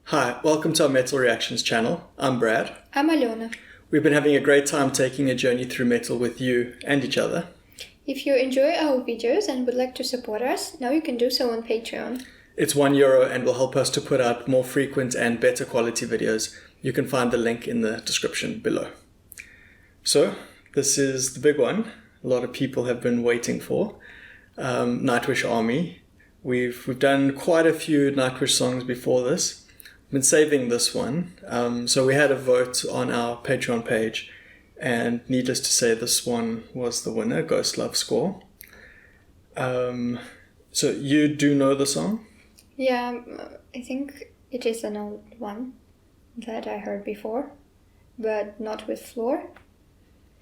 Hi, welcome to our Metal Reactions channel. I'm Brad. I'm Alena. We've been having a great time taking a journey through metal with you and each other. If you enjoy our videos and would like to support us, now you can do so on Patreon. It's €1 and will help us to put out more frequent and better quality videos. You can find the link in the description below. So, this is the big one a lot of people have been waiting for. Nightwish Army. We've done quite a few Nightwish songs before this. I've been saving this one. So we had a vote on our Patreon page, and needless to say, this one was the winner, Ghost Love Score. So you do know the song? Yeah, I think it is an old one that I heard before, but not with Floor.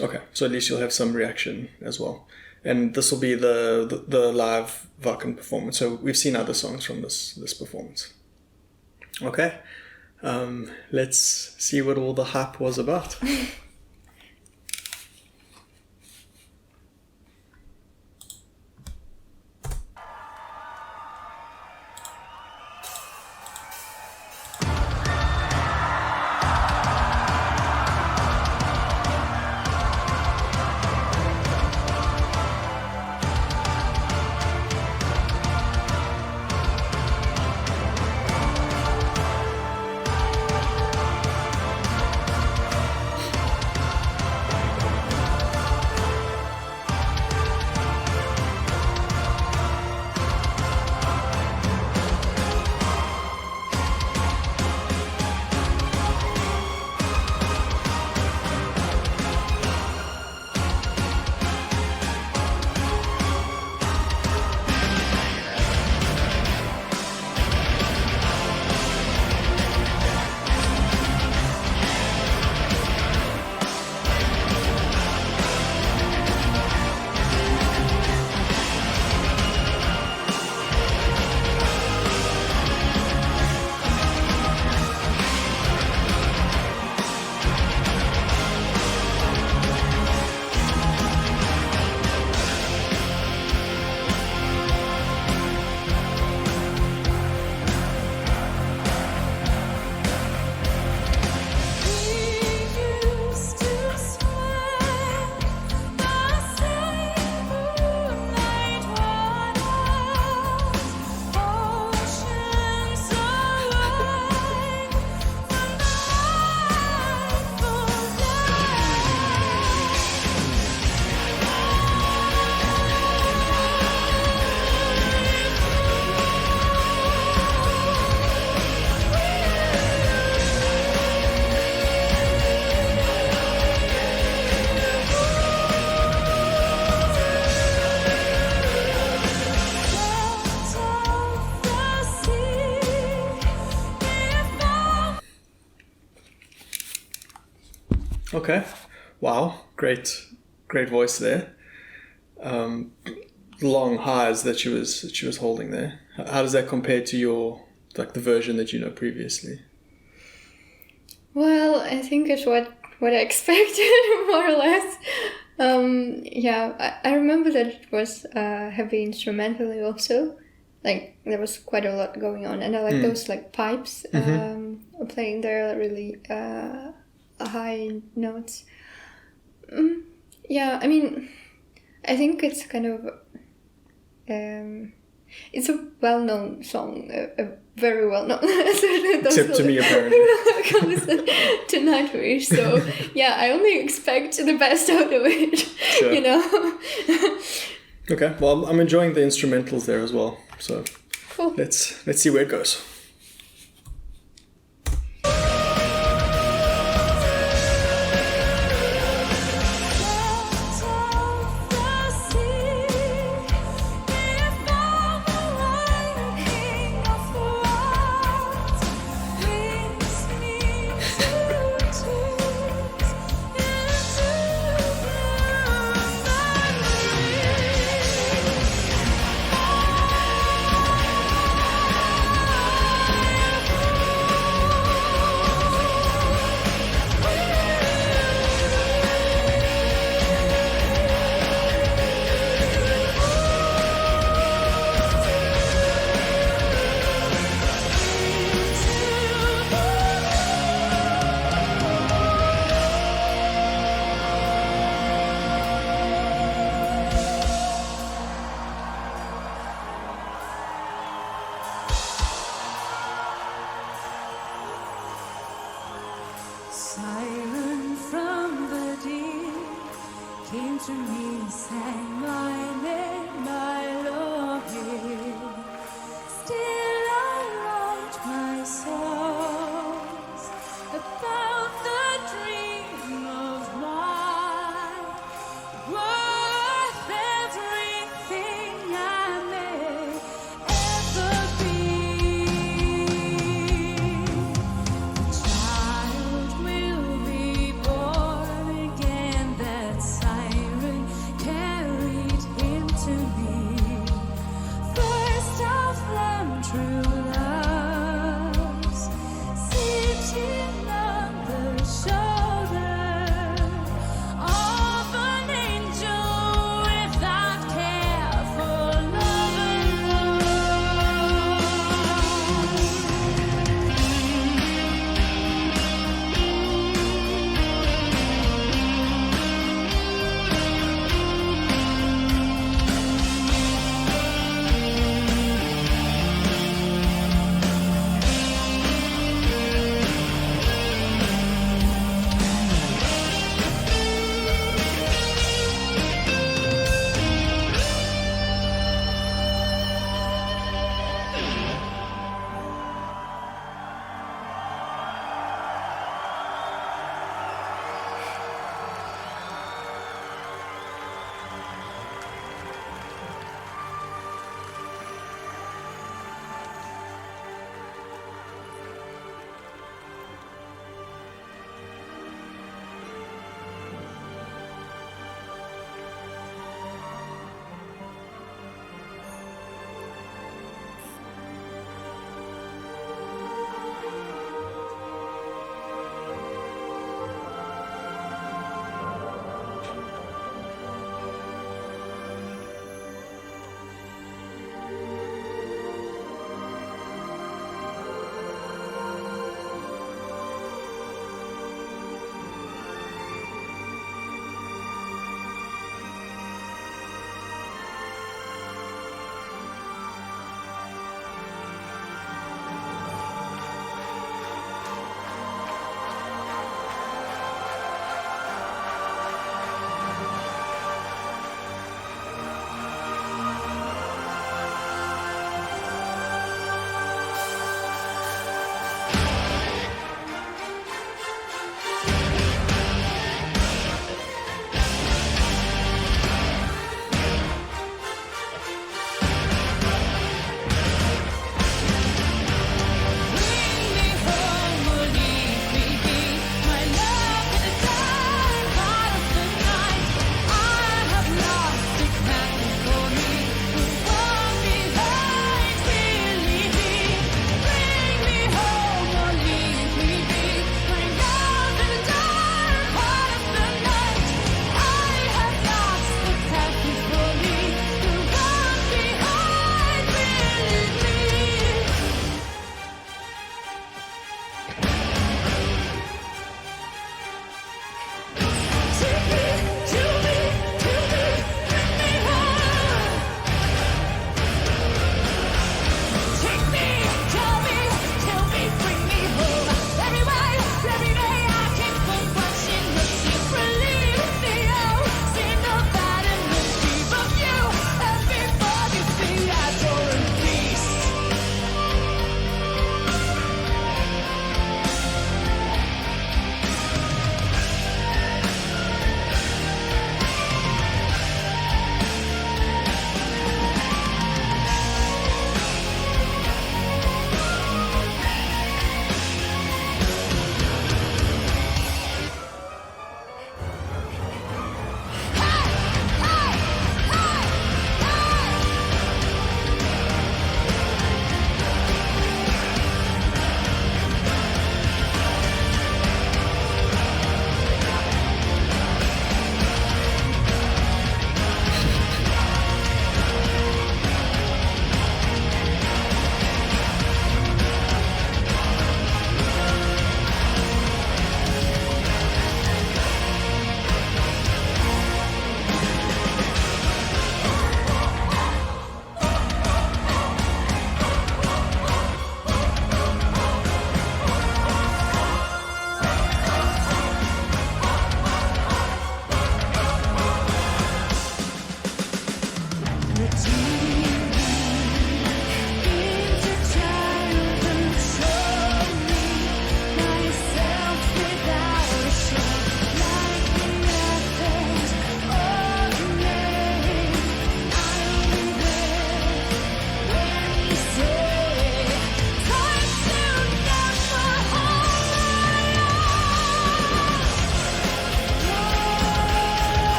Okay, so at least you'll have some reaction as well. And this will be the live Wacken performance. So we've seen other songs from this performance. Okay, let's see what all the hype was about. Okay, wow, great voice there. Long highs that she was holding there. How does that compare to your the version that you know previously? Well, I think it's what I expected, more or less. I remember that it was heavy instrumentally also. Like, there was quite a lot going on, and I like those pipes playing there really high notes. I mean, I think it's kind of it's a well-known song, a very well-known. Except to me, apparently. Can listen to Nightwish, so yeah, I only expect the best out of it. Sure. You know. Okay, well, I'm enjoying the instrumentals there as well. So cool. Let's see where it goes. Siren from the deep came to me, sang my name, my Lord. Still I wrote my songs about the dream of mine, worth everything I may ever be. Child will be born again, that siren carried him to me.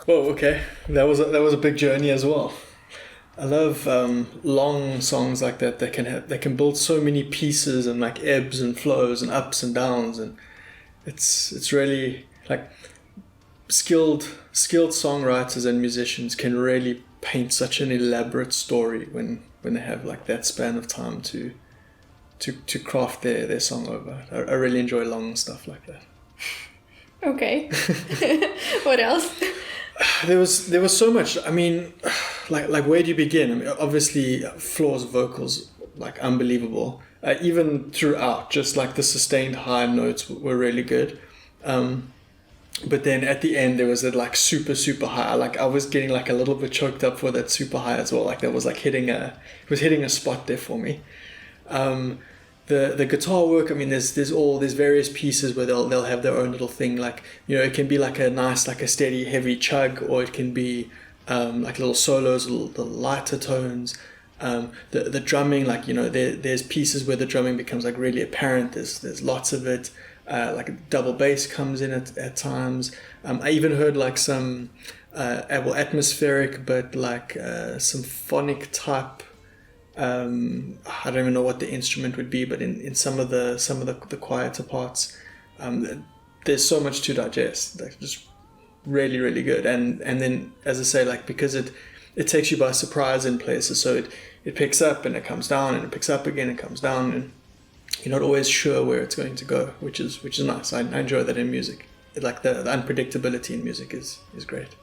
Whoa, okay. That was a big journey as well. I love long songs like that. They can build so many pieces and like ebbs and flows and ups and downs, and it's really like skilled songwriters and musicians can really paint such an elaborate story when they have like that span of time to craft their song over. I really enjoy long stuff like that. Okay. What else? There was so much. I mean, like where do you begin? I mean, obviously Floor's vocals like unbelievable. Even throughout, just like the sustained high notes were really good. But then at the end there was that like super high. Like I was getting like a little bit choked up for that super high as well. Like that was like hitting a spot there for me. The guitar work, I mean, there's various pieces where they'll have their own little thing. Like, you know, it can be like a nice, like a steady, heavy chug, or it can be like little solos, little lighter tones. The drumming, like, you know, there's pieces where the drumming becomes like really apparent. There's lots of it. Like a double bass comes in at times. I even heard like some atmospheric, but like symphonic type. I don't even know what the instrument would be, but in some of the quieter parts, there's so much to digest. Like just really, really good. And then, as I say, like because it takes you by surprise in places. So it picks up and it comes down and it picks up again and comes down, and you're not always sure where it's going to go, which is nice. I enjoy that in music. Like the unpredictability in music is great.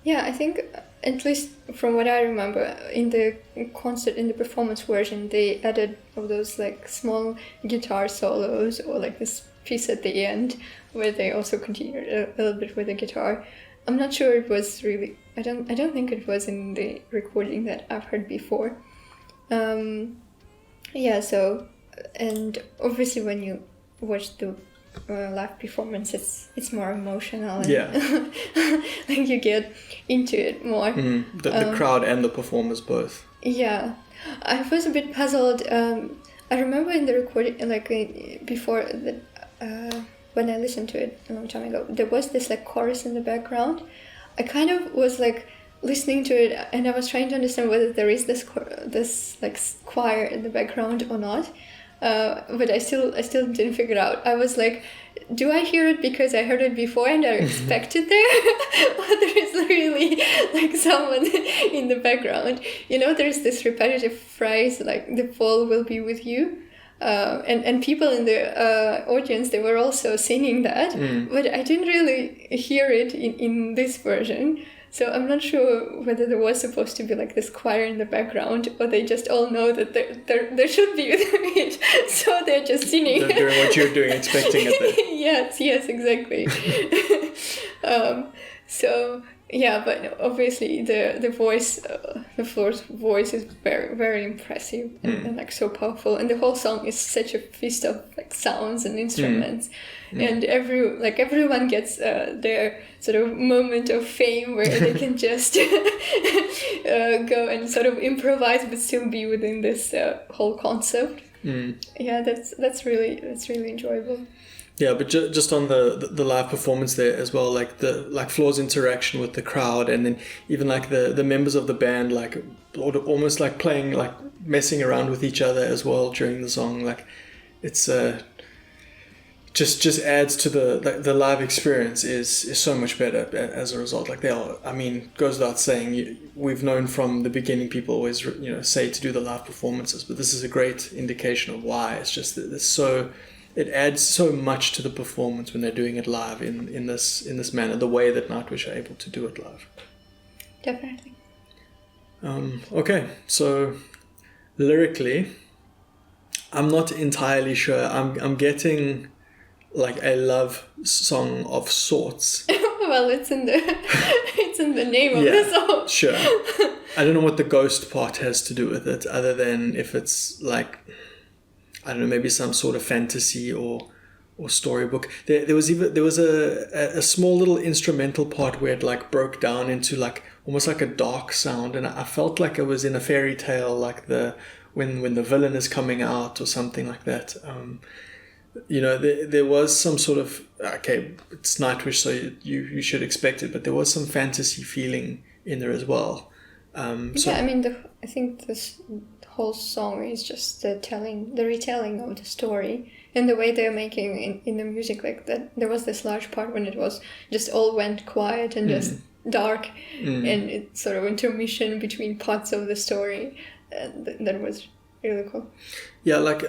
Yeah, I think, at least from what I remember, in the concert, in the performance version, they added all those like small guitar solos, or like this piece at the end where they also continued a little bit with the guitar. I'm not sure it was really. I don't think it was in the recording that I've heard before. Yeah. So, and obviously when you watch the live performance, it's more emotional, and like you get into it more. The crowd and the performers both. Yeah, I was a bit puzzled. I remember in the recording, like before that, when I listened to it a long time ago, there was this like chorus in the background. I kind of was like listening to it, and I was trying to understand whether there is this like choir in the background or not. But I still didn't figure it out. I was like, do I hear it because I heard it before and I expect it there? Or there is really like someone in the background? You know, there's this repetitive phrase like, the fall will be with you. And people in the audience, they were also singing that, but I didn't really hear it in this version. So I'm not sure whether there was supposed to be like this choir in the background, or they just all know that there should be it, so they're just singing. They're doing what you're doing, expecting it there. Yes, exactly. So yeah, but obviously the voice, the Floor's voice is very, very impressive and like so powerful, and the whole song is such a feast of like sounds and instruments. And everyone gets their sort of moment of fame where they can just go and sort of improvise but still be within this whole concept. Yeah, that's really enjoyable. Yeah, but just on the live performance there as well, like Floor's interaction with the crowd, and then even like the members of the band, like almost like playing, like messing around with each other as well during the song. Like it's just adds to the live experience is so much better as a result. Like goes without saying, we've known from the beginning, people always say to do the live performances, but this is a great indication of why. It's just that it adds so much to the performance when they're doing it live in this manner, the way that Nightwish are able to do it live. Definitely. Okay, so lyrically, I'm not entirely sure. I'm getting like a love song of sorts. Well, it's in the name of the song. Sure. I don't know what the ghost part has to do with it, other than if it's like, I don't know, maybe some sort of fantasy or storybook. There was a small little instrumental part where it like broke down into like almost like a dark sound, and I felt like I was in a fairy tale, like when the villain is coming out or something like that. there was some sort of, okay, it's Nightwish, so you should expect it, but there was some fantasy feeling in there as well. I mean, I think this whole song is just the retelling of the story, and the way they're making in the music, like that. There was this large part when it was just all went quiet and just dark, and it's sort of intermission between parts of the story. That was really cool. Yeah, like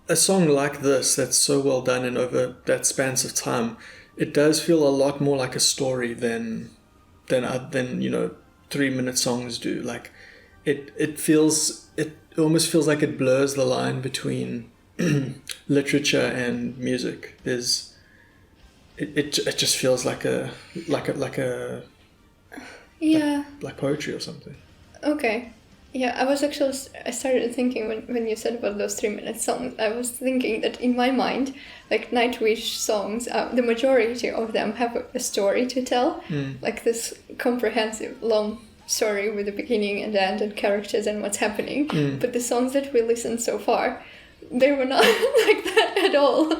a song like this that's so well done and over that spans of time, it does feel a lot more like a story than 3-minute songs do. Like it almost feels like it blurs the line between literature and music. It just feels like like poetry or something. Okay. Yeah, I started thinking when you said about those 3-minute songs, I was thinking that in my mind, like Nightwish songs, the majority of them have a story to tell, like this comprehensive long story with the beginning and end and characters and what's happening. But the songs that we listened so far, they were not like that at all.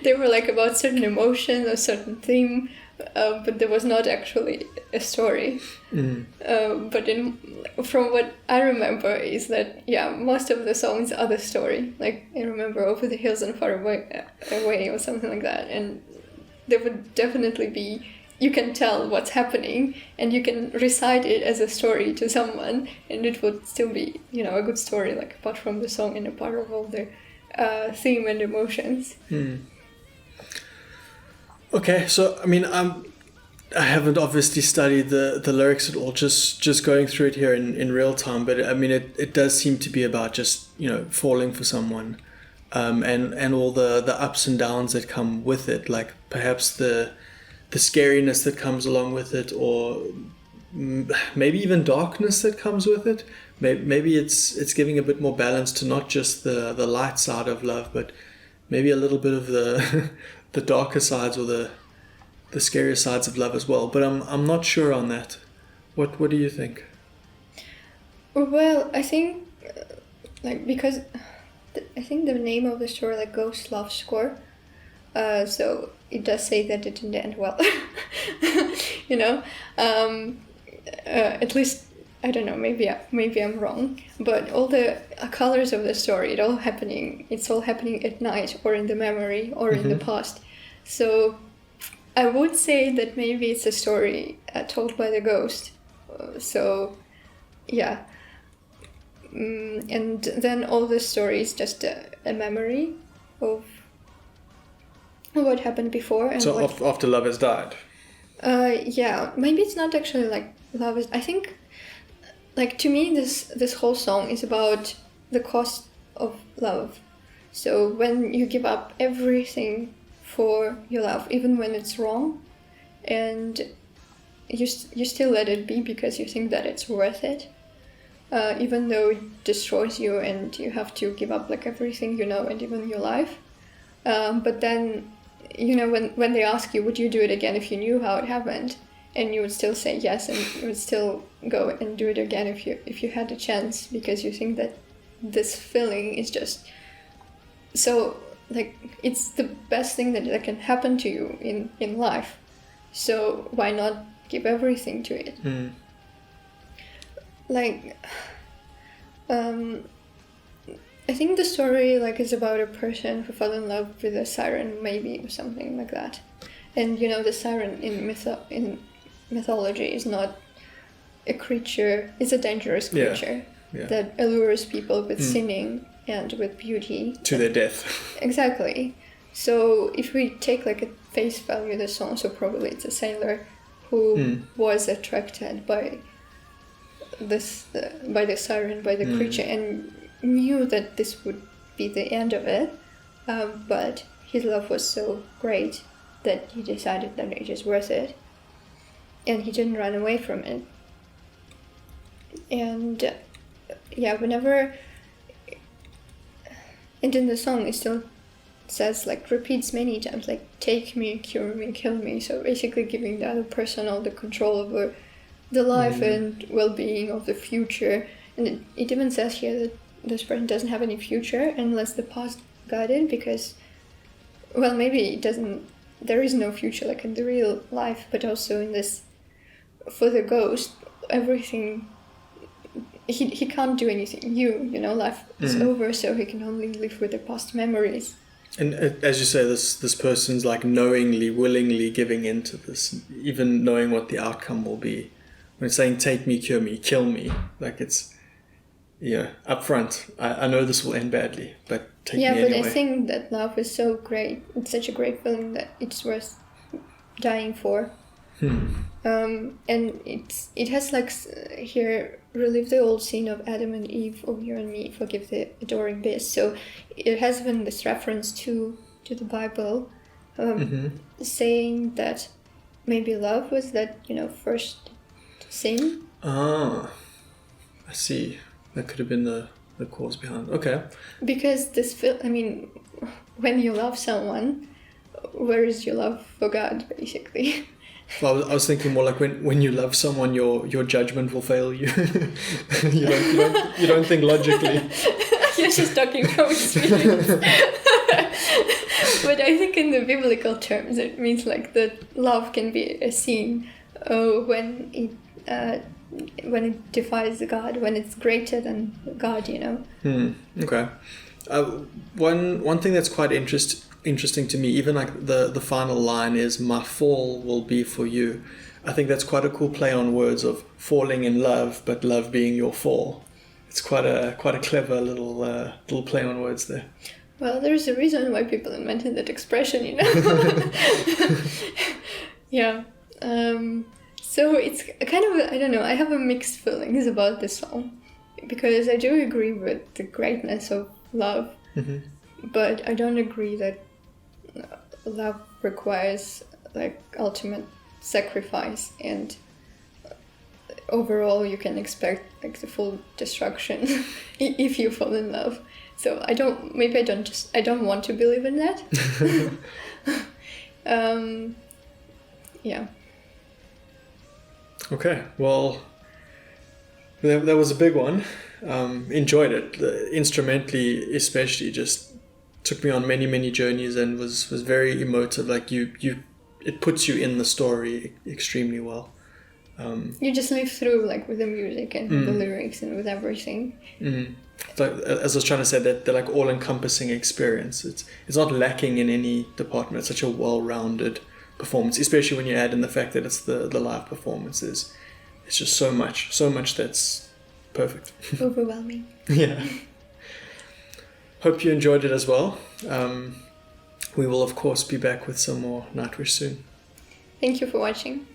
They were like about certain emotion or certain theme, but there was not actually a story. But from what I remember is that, most of the songs are the story. Like, I remember Over the Hills and Far Away or something like that. And there would definitely be, you can tell what's happening and you can recite it as a story to someone and it would still be, a good story, like apart from the song and apart of all the theme and emotions. Okay, so I mean, I haven't obviously studied the lyrics at all, just going through it here in real time, but I mean it does seem to be about just falling for someone, and all the ups and downs that come with it, like perhaps the scariness that comes along with it, or maybe even darkness that comes with it. Maybe it's giving a bit more balance to not just the light side of love, but maybe a little bit of the the darker sides or the scarier sides of love as well. But I'm not sure on that. What do you think? Well, I think because I think the name of the story, like Ghost Love Score, so it does say that it didn't end well. At least I don't know. Maybe I'm wrong. But all the colors of the story, it's all happening at night or in the memory or in the past. So I would say that maybe it's a story told by the ghost. And then all the story is just a memory of what happened before. And so after love has died? Maybe it's not actually like love is... I think, like, to me, this whole song is about the cost of love. So when you give up everything for your love, even when it's wrong, and you still let it be because you think that it's worth it, even though it destroys you and you have to give up like everything and even your life. But then, when they ask you, would you do it again if you knew how it happened? And you would still say yes, and you would still go and do it again if you had a chance, because you think that this feeling is just so, like, it's the best thing that can happen to you in life. So why not give everything to it? Like, I think the story is about a person who fell in love with a siren, maybe, or something like that. And the siren in mythology is not a creature; it's a dangerous creature that allures people with sinning and with beauty to their death. Exactly. So if we take at face value the song, so probably it's a sailor who was attracted by by the siren, by the creature, and knew that this would be the end of it, but his love was so great that he decided that it is worth it, and he didn't run away from it. And whenever, and in the song it still says, repeats many times, take me, cure me, kill me, so basically giving the other person all the control over the life and well-being of the future. And it even says here that this person doesn't have any future unless the past guided, because well, maybe it doesn't. There is no future like in the real life, but also in this, for the ghost, everything. He can't do anything. You know, life is over, so he can only live with the past memories. And as you say, this person's like knowingly, willingly giving into this, even knowing what the outcome will be. When it's saying "take me, cure me, kill me," like it's, up front. I know this will end badly, but take me anyway. Yeah, but I think that love is so great. It's such a great feeling that it's worth dying for. And it has like here relive the old scene of Adam and Eve, of you and me, forgive the adoring beast. So it has been this reference to the Bible, saying that maybe love was that first sin. Ah, I see. That could have been the cause behind. Okay. Because when you love someone, where is your love for God, basically? Well, I was thinking more like when you love someone, your judgment will fail you. you don't think logically. You're just talking from experience. But I think in the biblical terms, it means like that love can be a sin when it defies God, when it's greater than God. Okay. One thing that's quite interesting to me, even like the final line is "my fall will be for you." I think that's quite a cool play on words of falling in love, but love being your fall. It's quite a clever little play on words there. Well, there's a reason why people invented that expression, Yeah. So it's kind of, I don't know, I have a mixed feelings about this song, because I do agree with the greatness of love, but I don't agree that love requires like ultimate sacrifice, and overall you can expect like the full destruction if you fall in love. So I don't want to believe in that. Yeah. Okay, well, that was a big one. Enjoyed it. Instrumentally, especially, just took me on many journeys and was very emotive. Like it puts you in the story extremely well. You just live through like with the music and the lyrics and with everything. Like, as I was trying to say, that they're like all-encompassing experience. It's not lacking in any department. It's such a well-rounded performance, especially when you add in the fact that it's the live performances. It's just so much that's perfect. Overwhelming. Yeah. Hope you enjoyed it as well. We will of course be back with some more Nightwish soon. Thank you for watching.